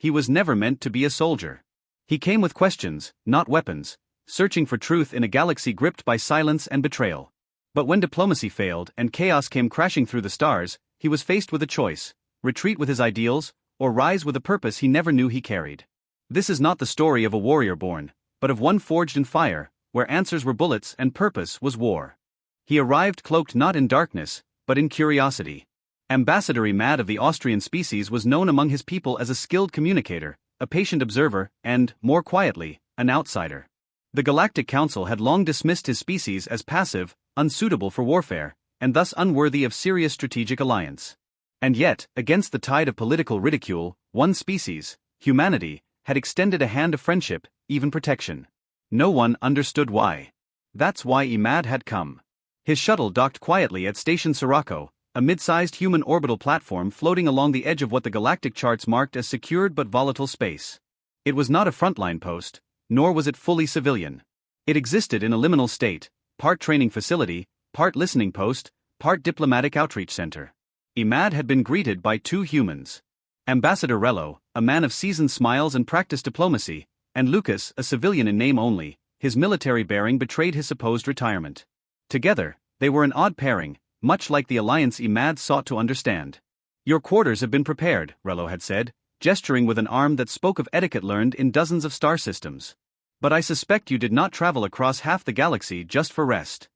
He was never meant to be a soldier. He came with questions, not weapons, searching for truth in a galaxy gripped by silence and betrayal. But when diplomacy failed and chaos came crashing through the stars, he was faced with a choice: retreat with his ideals, or rise with a purpose he never knew he carried. This is not the story of a warrior born, but of one forged in fire, where answers were bullets and purpose was war. He arrived cloaked not in darkness, but in curiosity. Ambassador Imad of the Austrian species was known among his people as a skilled communicator, a patient observer, and, more quietly, an outsider. The Galactic Council had long dismissed his species as passive, unsuitable for warfare, and thus unworthy of serious strategic alliance. And yet, against the tide of political ridicule, one species, humanity, had extended a hand of friendship, even protection. No one understood why. That's why Imad had come. His shuttle docked quietly at Station Sirocco, a mid-sized human orbital platform floating along the edge of what the galactic charts marked as secured but volatile space. It was not a frontline post, nor was it fully civilian. It existed in a liminal state, part training facility, part listening post, part diplomatic outreach center. Imad had been greeted by two humans. Ambassador Rello, a man of seasoned smiles and practiced diplomacy, and Lucas, a civilian in name only. His military bearing betrayed his supposed retirement. Together, they were an odd pairing, much like the alliance Imad sought to understand. "Your quarters have been prepared," Rello had said, gesturing with an arm that spoke of etiquette learned in dozens of star systems. "But I suspect you did not travel across half the galaxy just for rest."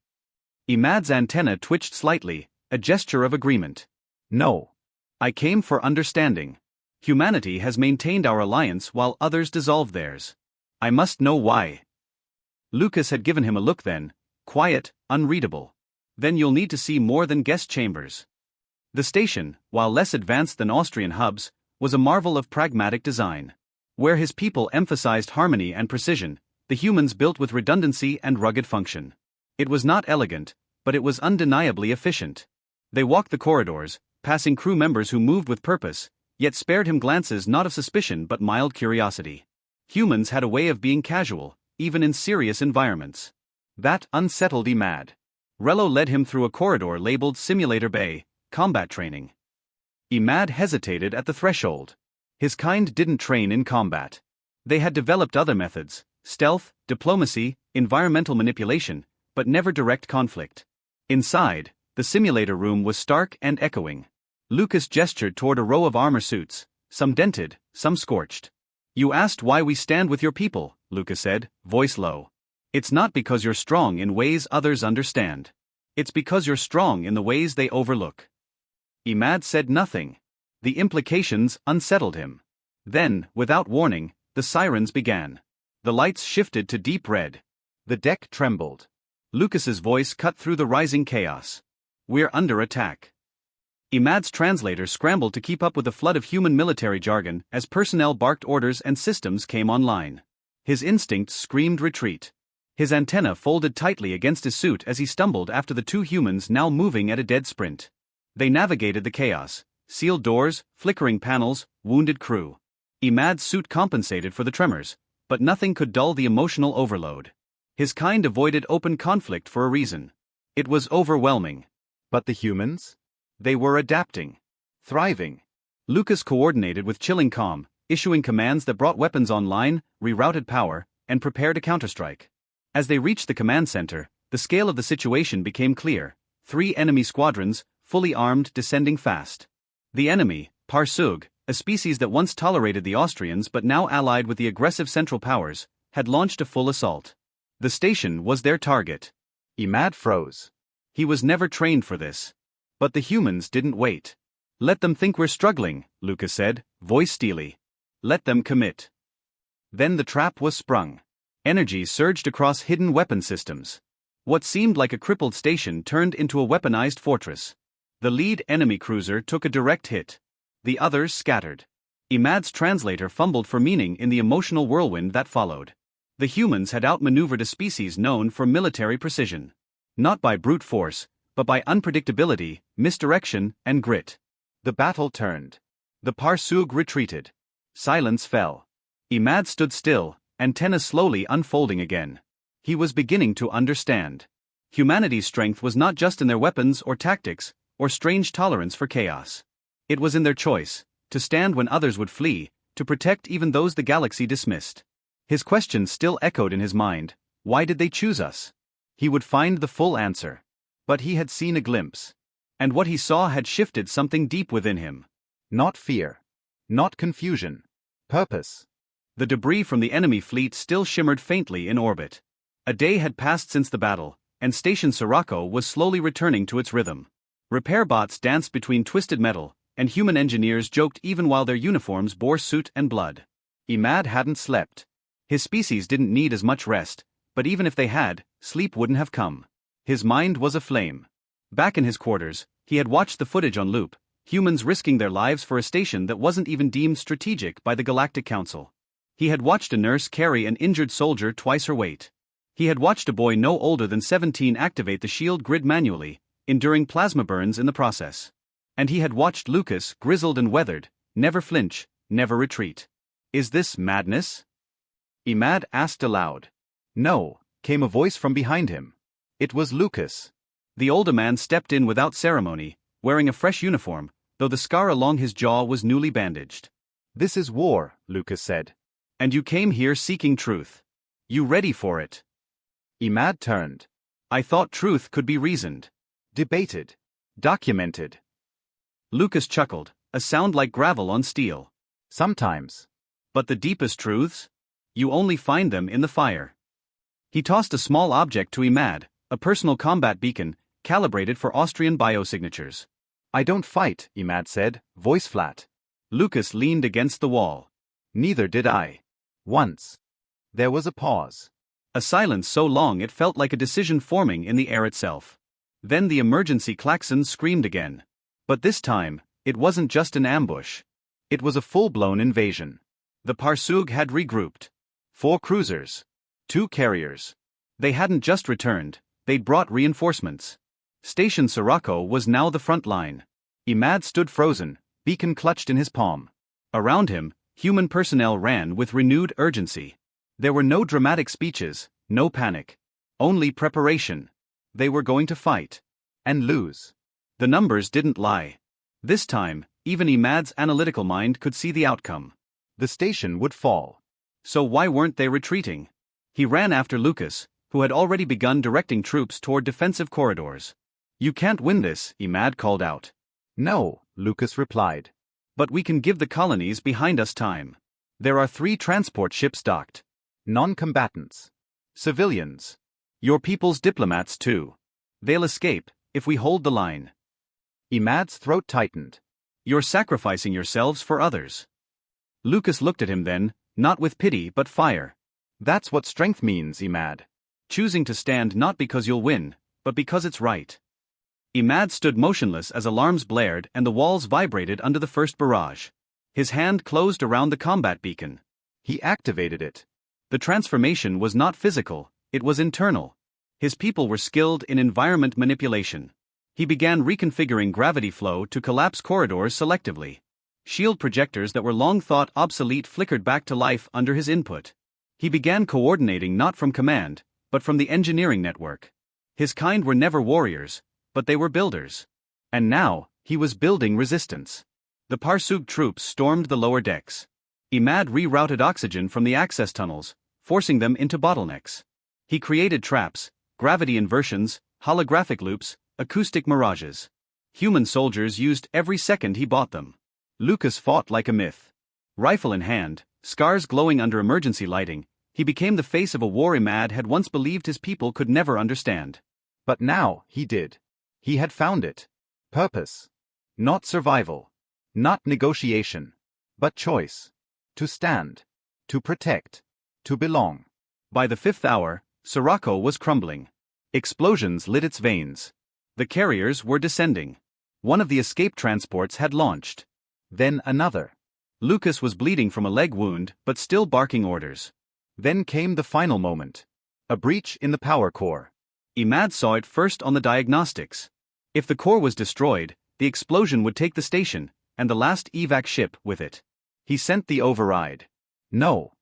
Imad's antenna twitched slightly, a gesture of agreement. "No. I came for understanding. Humanity has maintained our alliance while others dissolved theirs. I must know why." Lucas had given him a look then, quiet, unreadable. "Then you'll need to see more than guest chambers." The station, while less advanced than Austrian hubs, was a marvel of pragmatic design. Where his people emphasized harmony and precision, the humans built with redundancy and rugged function. It was not elegant, but it was undeniably efficient. They walked the corridors, passing crew members who moved with purpose, yet spared him glances not of suspicion but mild curiosity. Humans had a way of being casual, even in serious environments. That unsettled Imad. Rello led him through a corridor labeled Simulator Bay, Combat Training. Imad hesitated at the threshold. His kind didn't train in combat. They had developed other methods: stealth, diplomacy, environmental manipulation, but never direct conflict. Inside, the simulator room was stark and echoing. Lucas gestured toward a row of armor suits, some dented, some scorched. "You asked why we stand with your people," Lucas said, voice low. "It's not because you're strong in ways others understand. It's because you're strong in the ways they overlook." Imad said nothing. The implications unsettled him. Then, without warning, the sirens began. The lights shifted to deep red. The deck trembled. Lucas's voice cut through the rising chaos. "We're under attack." Imad's translator scrambled to keep up with the flood of human military jargon as personnel barked orders and systems came online. His instincts screamed retreat. His antenna folded tightly against his suit as he stumbled after the two humans now moving at a dead sprint. They navigated the chaos: sealed doors, flickering panels, wounded crew. Imad's suit compensated for the tremors, but nothing could dull the emotional overload. His kind avoided open conflict for a reason. It was overwhelming. But the humans? They were adapting. Thriving. Lucas coordinated with chilling calm, issuing commands that brought weapons online, rerouted power, and prepared a counterstrike. As they reached the command center, the scale of the situation became clear: 3 enemy squadrons, fully armed, descending fast. The enemy, Parsug, a species that once tolerated the Austrians but now allied with the aggressive Central Powers, had launched a full assault. The station was their target. Imad froze. He was never trained for this. But the humans didn't wait. "Let them think we're struggling," Lucas said, voice steely. "Let them commit." Then the trap was sprung. Energy surged across hidden weapon systems. What seemed like a crippled station turned into a weaponized fortress. The lead enemy cruiser took a direct hit. The others scattered. Imad's translator fumbled for meaning in the emotional whirlwind that followed. The humans had outmaneuvered a species known for military precision. Not by brute force, but by unpredictability, misdirection, and grit. The battle turned. The Parsug retreated. Silence fell. Imad stood still, antennas slowly unfolding again. He was beginning to understand. Humanity's strength was not just in their weapons or tactics, or strange tolerance for chaos. It was in their choice: to stand when others would flee, to protect even those the galaxy dismissed. His questions still echoed in his mind. Why did they choose us? He would find the full answer. But he had seen a glimpse. And what he saw had shifted something deep within him. Not fear. Not confusion. Purpose. The debris from the enemy fleet still shimmered faintly in orbit. A day had passed since the battle, and Station Sirocco was slowly returning to its rhythm. Repair bots danced between twisted metal, and human engineers joked even while their uniforms bore soot and blood. Imad hadn't slept. His species didn't need as much rest, but even if they had, sleep wouldn't have come. His mind was aflame. Back in his quarters, he had watched the footage on loop, humans risking their lives for a station that wasn't even deemed strategic by the Galactic Council. He had watched a nurse carry an injured soldier twice her weight. He had watched a boy no older than 17 activate the shield grid manually, enduring plasma burns in the process. And he had watched Lucas, grizzled and weathered, never flinch, never retreat. Is this madness? Imad asked aloud. No, came a voice from behind him. It was Lucas. The older man stepped in without ceremony, wearing a fresh uniform, though the scar along his jaw was newly bandaged. This is war, Lucas said. And you came here seeking truth. You ready for it? Imad turned. I thought truth could be reasoned, debated, documented. Lucas chuckled, a sound like gravel on steel. Sometimes. But the deepest truths? You only find them in the fire. He tossed a small object to Imad, a personal combat beacon, calibrated for Austrian biosignatures. I don't fight, Imad said, voice flat. Lucas leaned against the wall. Neither did I. Once. There was a pause. A silence so long it felt like a decision forming in the air itself. Then the emergency klaxon screamed again. But this time, it wasn't just an ambush. It was a full-blown invasion. The Parsug had regrouped. 4 cruisers. 2 carriers. They hadn't just returned, they'd brought reinforcements. Station Sirocco was now the front line. Imad stood frozen, beacon clutched in his palm. Around him, human personnel ran with renewed urgency. There were no dramatic speeches, no panic. Only preparation. They were going to fight. And lose. The numbers didn't lie. This time, even Imad's analytical mind could see the outcome. The station would fall. So why weren't they retreating? He ran after Lucas, who had already begun directing troops toward defensive corridors. You can't win this, Imad called out. No, Lucas replied. But we can give the colonies behind us time. There are 3 transport ships docked. Non-combatants. Civilians. Your people's diplomats too. They'll escape, if we hold the line. Imad's throat tightened. You're sacrificing yourselves for others. Lucas looked at him then, not with pity but fire. That's what strength means, Imad. Choosing to stand not because you'll win, but because it's right. Imad stood motionless as alarms blared and the walls vibrated under the first barrage. His hand closed around the combat beacon. He activated it. The transformation was not physical, it was internal. His people were skilled in environment manipulation. He began reconfiguring gravity flow to collapse corridors selectively. Shield projectors that were long thought obsolete flickered back to life under his input. He began coordinating not from command, but from the engineering network. His kind were never warriors, but they were builders. And now, he was building resistance. The Parsug troops stormed the lower decks. Imad rerouted oxygen from the access tunnels, forcing them into bottlenecks. He created traps, gravity inversions, holographic loops, acoustic mirages. Human soldiers used every second he bought them. Lucas fought like a myth. Rifle in hand, scars glowing under emergency lighting, he became the face of a war Imad had once believed his people could never understand. But now, he did. He had found it. Purpose. Not survival. Not negotiation. But choice. To stand. To protect. To belong. By the 5th hour, Sirocco was crumbling. Explosions lit its veins. The carriers were descending. One of the escape transports had launched. Then another. Lucas was bleeding from a leg wound but still barking orders. Then came the final moment. A breach in the power core. Imad saw it first on the diagnostics. If the core was destroyed, the explosion would take the station, and the last evac ship with it. He sent the override. No.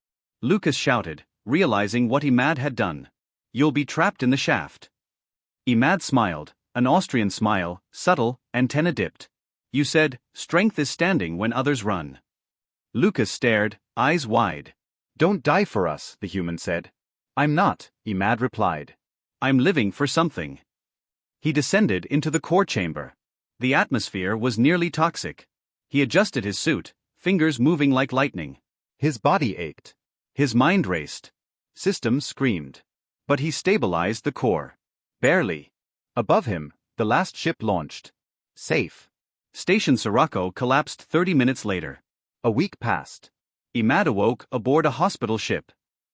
Lucas shouted, realizing what Imad had done. You'll be trapped in the shaft. Imad smiled, an Austrian smile, subtle, antenna dipped. You said, strength is standing when others run. Lucas stared, eyes wide. Don't die for us, the human said. I'm not, Imad replied. I'm living for something. He descended into the core chamber. The atmosphere was nearly toxic. He adjusted his suit, fingers moving like lightning. His body ached. His mind raced. Systems screamed. But he stabilized the core. Barely. Above him, the last ship launched. Safe. Station Sirocco collapsed 30 minutes later. A week passed. Imad awoke aboard a hospital ship.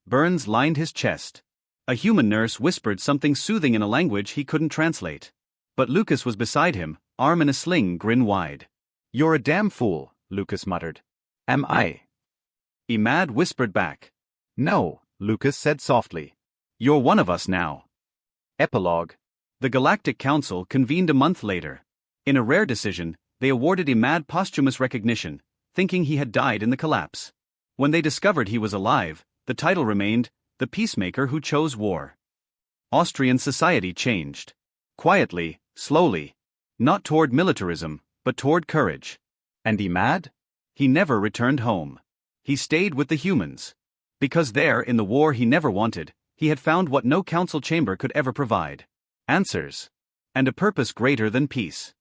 Burns lined his chest. A human nurse whispered something soothing in a language he couldn't translate. But Lucas was beside him, arm in a sling, grin wide. You're a damn fool, Lucas muttered. Am I? Imad whispered back. No, Lucas said softly. You're one of us now. Epilogue. The Galactic Council convened a month later. In a rare decision, they awarded Imad posthumous recognition, thinking he had died in the collapse. When they discovered he was alive, the title remained, The Peacemaker Who Chose War. Austrian society changed. Quietly, slowly. Not toward militarism, but toward courage. And Imad? He never returned home. He stayed with the humans. Because there, in the war he never wanted, he had found what no council chamber could ever provide. Answers. And a purpose greater than peace.